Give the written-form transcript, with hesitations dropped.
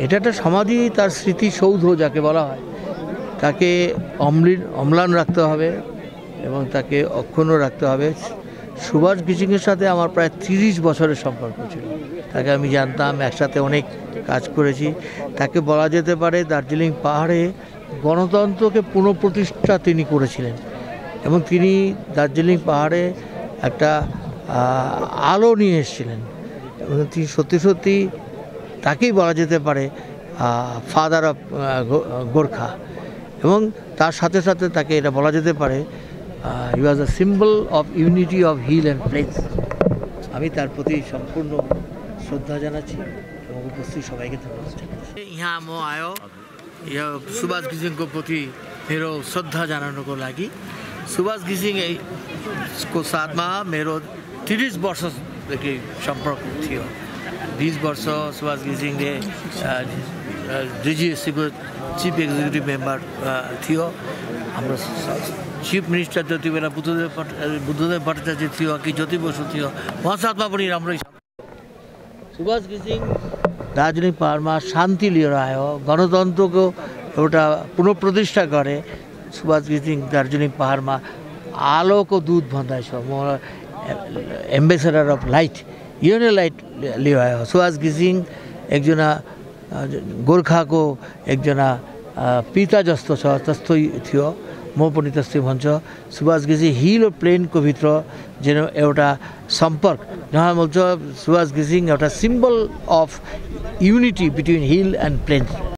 এটা একটা সমাধি, তার স্মৃতিসৌধ যাকে বলা হয়, তাকে অম্লান রাখতে হবে এবং তাকে অক্ষুণ্ণ রাখতে হবে। সুভাষ গিসিংয়ের সাথে আমার প্রায় 30 বছরের সম্পর্ক ছিল। তাকে আমি জানতাম, একসাথে অনেক কাজ করেছি। তাকে বলা যেতে পারে দার্জিলিং পাহাড়ে গণতন্ত্রকে পুনঃপ্রতিষ্ঠা তিনি করেছিলেন এবং তিনি দার্জিলিং পাহাড়ে একটা আলো নিয়ে এসেছিলেন এবং তিনি সত্যি তাকেই বলা যেতে পারে ফাদার অফ গোর্খা। এবং তার সাথে সাথে তাকে এটা বলা যেতে পারে he was a symbol of unity of hill and plains. আমি তার প্রতি সম্পূর্ণ শ্রদ্ধা জানাচ্ছি এবং উপস্থিत सबैको धन्यवाद জানাচ্ছি। यहाँ म आयो यो सुभाष घिसिङको प्रति मेरो श्रद्धा जनाउनको लागि। सुभाष घिसिङको साथमा मेरो 30 वर्षदेखि सम्पर्क थियो। 20 वर्ष सुभाष घिसिङले डिजिएससीको चिफ एक्जिक्युटिभ मेम्बर थियो। हाम्रो चिफ मिनिस्टर जति बेला बुद्धदेव भट्टाचार्य थियो कि ज्योति बसु थियो, उहाँ साथमा पनि राम्रै छ। सुभाष घिसिङ दार्जिलिङ पहाडमा शान्ति लिएर आयो, गणतन्त्रको एउटा पुनःप्रतिष्ठा गरे। सुभाष घिसिङ दार्जिलिङ पहाडमा आलोको दूत भन्दैछ, म एम्बेसेडर अफ लाइट, यो नै लाइट लिएर आयो। सुभाष घिसिङ एकजना गोर्खाको एकजना पिता जस्तो छ, त्यस्तै थियो, म पनि त्यस्तै भन्छ। सुभाष घिसिङ हिल र प्लेनको भित्र जुन एउटा सम्पर्क, जहाँ भन्छ सुभाष घिसिङ एउटा symbol of unity between hill and plain.